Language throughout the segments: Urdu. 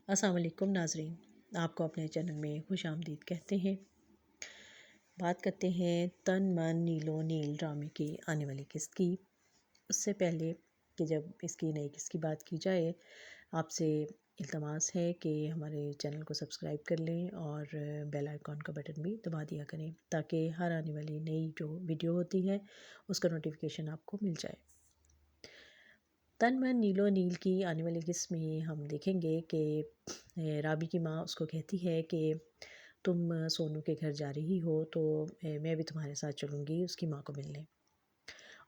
السلام علیکم ناظرین، آپ کو اپنے چینل میں خوش آمدید کہتے ہیں۔ بات کرتے ہیں تن من نیل و نیل ڈرامے کی آنے والی قسط کی۔ اس سے پہلے کہ جب اس کی نئی قسط کی بات کی جائے، آپ سے التماس ہے کہ ہمارے چینل کو سبسکرائب کر لیں اور بیل آئیکن کا بٹن بھی دبا دیا کریں تاکہ ہر آنے والی نئی جو ویڈیو ہوتی ہے اس کا نوٹیفیکیشن آپ کو مل جائے۔ تن من نیل و نیل کی آنے والی قسط میں ہم دیکھیں گے کہ رابی کی ماں اس کو کہتی ہے کہ تم سونو کے گھر جا رہی ہو تو میں بھی تمہارے ساتھ چلوں گی اس کی ماں کو ملنے۔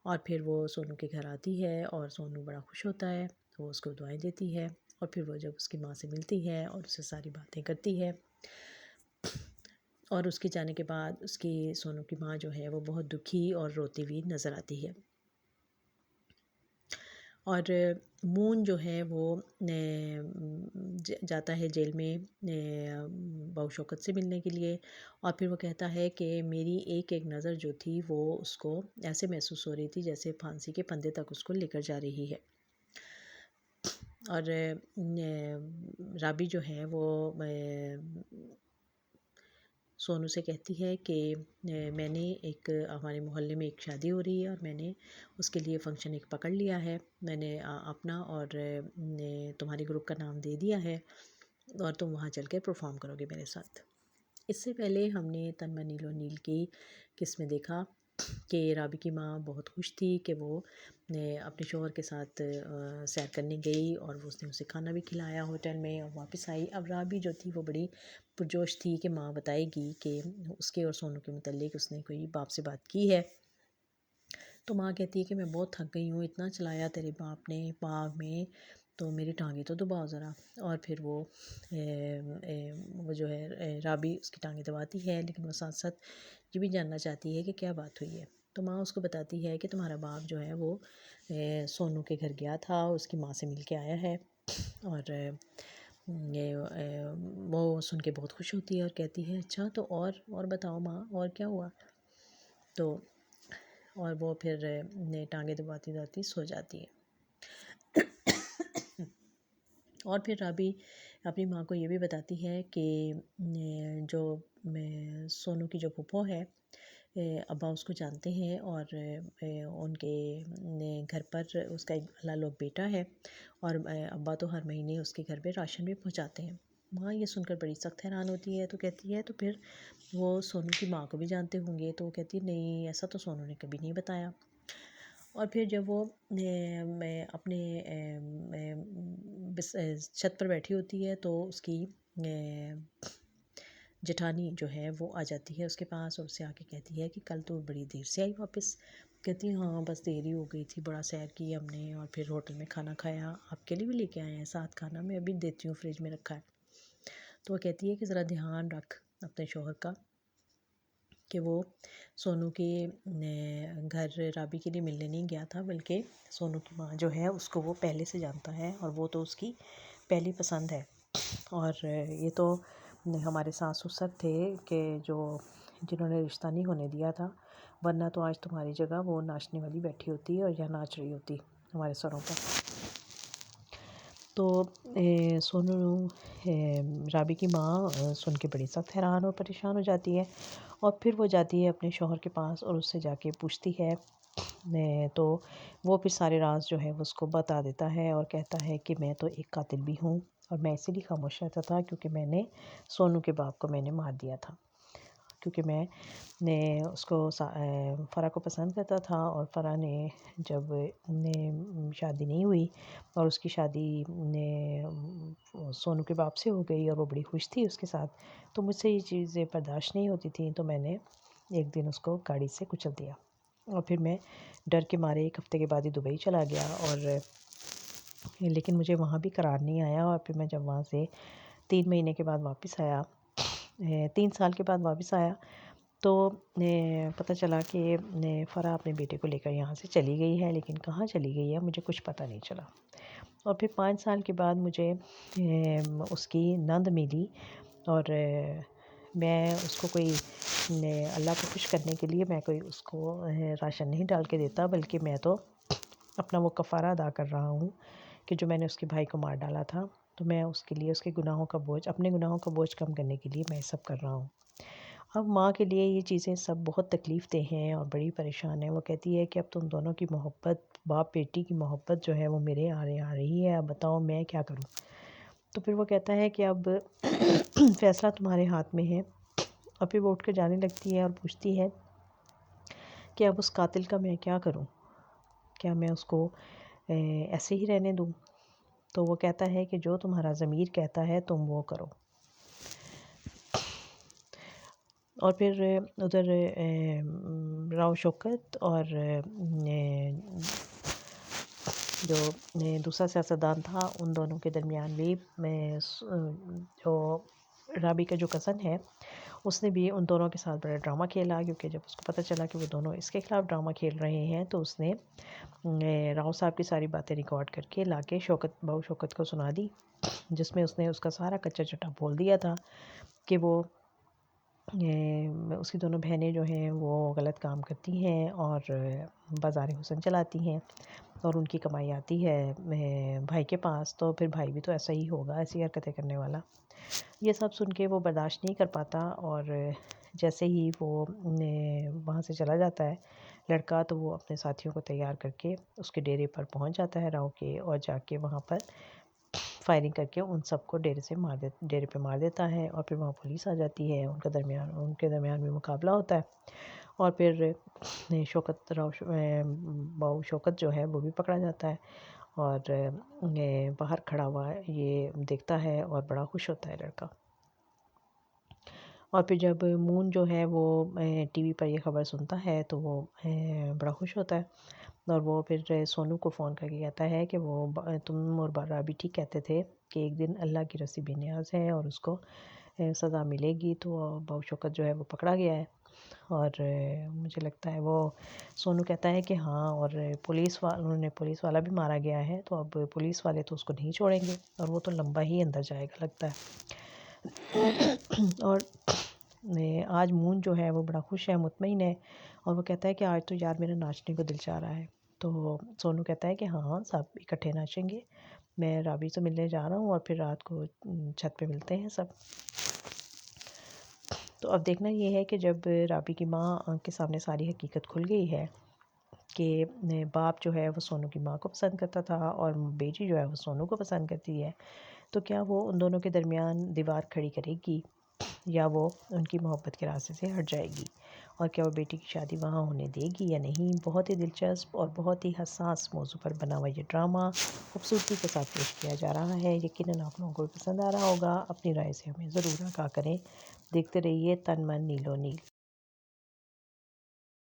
اور پھر وہ سونو کے گھر آتی ہے اور سونو بڑا خوش ہوتا ہے، وہ اس کو دعائیں دیتی ہے اور پھر وہ جب اس کی ماں سے ملتی ہے اور اسے ساری باتیں کرتی ہے اور اس کے جانے کے بعد اس کی سونو کی ماں جو ہے وہ بہت دکھی اور روتی ہوئی نظر آتی ہے۔ اور مون جو ہے وہ جاتا ہے جیل میں بہو شوکت سے ملنے کے لیے، اور پھر وہ کہتا ہے کہ میری ایک ایک نظر جو تھی وہ اس کو ایسے محسوس ہو رہی تھی جیسے پھانسی کے پھندے تک اس کو لے کر جا رہی ہے۔ اور رابی جو ہے وہ سونو سے کہتی ہے کہ میں نے ایک ہمارے محلے میں ایک شادی ہو رہی ہے اور میں نے اس کے لیے فنکشن ایک پکڑ لیا ہے، میں نے اپنا اور تمہارے گروپ کا نام دے دیا ہے اور تم وہاں چل کے پرفارم کرو گے میرے ساتھ۔ اس سے پہلے ہم نے تن من نیل و نیل کی قسط میں دیکھا کہ رابی کی ماں بہت خوش تھی کہ وہ اپنے شوہر کے ساتھ سیر کرنے گئی اور اس نے اسے کھانا بھی کھلایا ہوٹل میں اور واپس آئی۔ اب رابی جو تھی وہ بڑی پرجوش تھی کہ ماں بتائے گی کہ اس کے اور سونو کے متعلق اس نے کوئی باپ سے بات کی ہے۔ تو ماں کہتی ہے کہ میں بہت تھک گئی ہوں، اتنا چلایا تیرے باپ نے باغ میں تو میری ٹانگیں تو دباؤ ذرا۔ اور پھر وہ جو ہے رابی اس کی ٹانگیں دباتی ہے، لیکن وہ ساتھ ساتھ یہ بھی جاننا چاہتی ہے کہ کیا بات ہوئی ہے۔ تو ماں اس کو بتاتی ہے کہ تمہارا باپ جو ہے وہ سونو کے گھر گیا تھا، اس کی ماں سے مل کے آیا ہے، اور وہ سن کے بہت خوش ہوتی ہے اور کہتی ہے اچھا تو اور بتاؤ ماں اور کیا ہوا۔ تو اور وہ پھر ٹانگیں دباتی دباتی سو جاتی ہے۔ اور پھر رابی اپنی ماں کو یہ بھی بتاتی ہے کہ جو سونو کی جو پھپھو ہے، ابا اس کو جانتے ہیں اور ان کے گھر پر اس کا ایک بھلا لوگ بیٹا ہے اور ابا تو ہر مہینے اس کے گھر پہ راشن بھی پہنچاتے ہیں۔ ماں یہ سن کر بڑی سخت حیران ہوتی ہے، تو کہتی ہے تو پھر وہ سونو کی ماں کو بھی جانتے ہوں گے؟ تو وہ کہتی ہے نہیں، ایسا تو سونو نے کبھی نہیں بتایا۔ اور پھر جب وہ اپنے چھت پر بیٹھی ہوتی ہے تو اس کی جٹھانی جو ہے وہ آ جاتی ہے اس کے پاس اور اسے آ کے کہتی ہے کہ کل تو بڑی دیر سے آئی واپس۔ کہتی ہے ہاں بس دیر ہی ہو گئی تھی، بڑا سیر کی ہم نے اور پھر ہوٹل میں کھانا کھایا، آپ کے لیے بھی لے کے آئے ہیں ساتھ کھانا، میں ابھی دیتی ہوں فریج میں رکھا ہے۔ تو وہ کہتی ہے کہ ذرا دھیان رکھ اپنے شوہر کا کہ وہ سونو کے گھر رابی کے لیے ملنے نہیں گیا تھا، بلکہ سونو کی ماں جو ہے اس کو وہ پہلے سے جانتا ہے اور وہ تو اس کی پہلی پسند ہے۔ اور یہ تو ہمارے ساس سسر تھے کہ جنہوں نے رشتہ نہیں ہونے دیا تھا، ورنہ تو آج تمہاری جگہ وہ ناچنے والی بیٹھی ہوتی اور یا ناچ رہی ہوتی ہمارے سروں پر۔ تو سونو رابی کی ماں سن کے بڑی سخت حیران اور پریشان ہو جاتی ہے اور پھر وہ جاتی ہے اپنے شوہر کے پاس اور اس سے جا کے پوچھتی ہے، تو وہ پھر سارے راز جو ہے وہ اس کو بتا دیتا ہے اور کہتا ہے کہ میں تو ایک قاتل بھی ہوں اور میں اسی لیے خاموش رہتا تھا کیونکہ میں نے سونو کے باپ کو میں نے مار دیا تھا، کیونکہ میں نے اس کو فرح کو پسند کرتا تھا اور فرح نے جب شادی نہیں ہوئی اور اس کی شادی سونو کے باپ سے ہو گئی اور وہ بڑی خوش تھی اس کے ساتھ، تو مجھ سے یہ چیزیں برداشت نہیں ہوتی تھیں، تو میں نے ایک دن اس کو گاڑی سے کچل دیا اور پھر میں ڈر کے مارے ایک ہفتے کے بعد ہی دبئی چلا گیا، اور لیکن مجھے وہاں بھی قرار نہیں آیا، اور پھر میں جب وہاں سے 3 مہینے کے بعد واپس آیا، 3 سال کے بعد واپس آیا تو پتہ چلا کہ فرح اپنے بیٹے کو لے کر یہاں سے چلی گئی ہے، لیکن کہاں چلی گئی ہے مجھے کچھ پتہ نہیں چلا۔ اور پھر 5 سال کے بعد مجھے اس کی نند ملی اور میں اس کو کوئی اللہ کو خوش کرنے کے لیے میں کوئی اس کو راشن نہیں ڈال کے دیتا، بلکہ میں تو اپنا وہ کفارہ ادا کر رہا ہوں کہ جو میں نے اس کے بھائی کو مار ڈالا تھا، تو میں اس کے لیے اس کے گناہوں کا بوجھ، اپنے گناہوں کا بوجھ کم کرنے کے لیے میں یہ سب کر رہا ہوں۔ اب ماں کے لیے یہ چیزیں سب بہت تکلیف دہ ہیں اور بڑی پریشان ہے۔ وہ کہتی ہے کہ اب تم دونوں کی محبت، باپ بیٹی کی محبت جو ہے وہ میرے آڑے آ رہی ہے، اب بتاؤ میں کیا کروں؟ تو پھر وہ کہتا ہے کہ اب فیصلہ تمہارے ہاتھ میں ہے۔ اور پھر وہ اٹھ کے جانے لگتی ہے اور پوچھتی ہے کہ اب اس قاتل کا میں کیا کروں؟ کیا میں اس کو ایسے ہی رہنے دوں؟ تو وہ کہتا ہے کہ جو تمہارا ضمیر کہتا ہے تم وہ کرو۔ اور پھر ادھر راؤ شوکت اور جو دوسرا سیاستدان تھا ان دونوں کے درمیان بھی جو رابی کا جو کزن ہے اس نے بھی ان دونوں کے ساتھ بڑا ڈرامہ کھیلا، کیونکہ جب اس کو پتہ چلا کہ وہ دونوں اس کے خلاف ڈرامہ کھیل رہے ہیں تو اس نے راؤ صاحب کی ساری باتیں ریکارڈ کر کے لا کے بہو شوکت کو سنا دی، جس میں اس نے اس کا سارا کچا چٹا بول دیا تھا کہ وہ اس کی دونوں بہنیں جو ہیں وہ غلط کام کرتی ہیں اور بازار حسن چلاتی ہیں اور ان کی کمائی آتی ہے بھائی کے پاس، تو پھر بھائی بھی تو ایسا ہی ہوگا، ایسی حرکتیں کرنے والا۔ یہ سب سن کے وہ برداشت نہیں کر پاتا اور جیسے ہی وہ وہاں سے چلا جاتا ہے لڑکا، تو وہ اپنے ساتھیوں کو تیار کر کے اس کے ڈیرے پر پہنچ جاتا ہے راؤ کے، اور جا کے وہاں پر فائرنگ کر کے ان سب کو ڈیرے پہ مار دیتا ہے۔ اور پھر وہاں پولیس آ جاتی ہے، ان کے درمیان بھی مقابلہ ہوتا ہے اور پھر بہو شوکت جو ہے وہ بھی پکڑا جاتا ہے اور باہر کھڑا ہوا یہ دیکھتا ہے اور بڑا خوش ہوتا ہے لڑکا۔ اور پھر جب مون جو ہے وہ ٹی وی پر یہ خبر سنتا ہے تو وہ بڑا خوش ہوتا ہے اور وہ پھر سونو کو فون کر کے کہتا ہے کہ وہ تم اور رابی ٹھیک کہتے تھے کہ ایک دن اللہ کی رسی بے نیاز ہے اور اس کو سزا ملے گی، تو بہو شوکت جو ہے وہ پکڑا گیا ہے اور مجھے لگتا ہے وہ سونو کہتا ہے کہ ہاں، اور انہوں نے پولیس والا بھی مارا گیا ہے، تو اب پولیس والے تو اس کو نہیں چھوڑیں گے اور وہ تو لمبا ہی اندر جائے گا لگتا ہے۔ اور آج مون جو ہے وہ بڑا خوش ہے، مطمئن ہے اور وہ کہتا ہے کہ آج تو یار میرا ناچنے کو دل چاہ رہا ہے۔ تو سونو کہتا ہے کہ ہاں سب اکٹھے ناچیں گے، میں رابی سے ملنے جا رہا ہوں اور پھر رات کو چھت پہ ملتے ہیں سب۔ تو اب دیکھنا یہ ہے کہ جب رابی کی ماں کے سامنے ساری حقیقت کھل گئی ہے کہ باپ جو ہے وہ سونو کی ماں کو پسند کرتا تھا اور بیٹی جو ہے وہ سونو کو پسند کرتی ہے، تو کیا وہ ان دونوں کے درمیان دیوار کھڑی کرے گی یا وہ ان کی محبت کے راستے سے ہٹ جائے گی، اور کیا وہ بیٹی کی شادی وہاں ہونے دے گی یا نہیں؟ بہت ہی دلچسپ اور بہت ہی حساس موضوع پر بنا ہوا یہ ڈرامہ خوبصورتی کے ساتھ پیش کیا جا رہا ہے۔ یقیناً آپ لوگوں کو پسند آ رہا ہوگا، اپنی رائے سے ہمیں ضرور آگاہ کریں۔ دیکھتے رہیے تن من نیلو نیل۔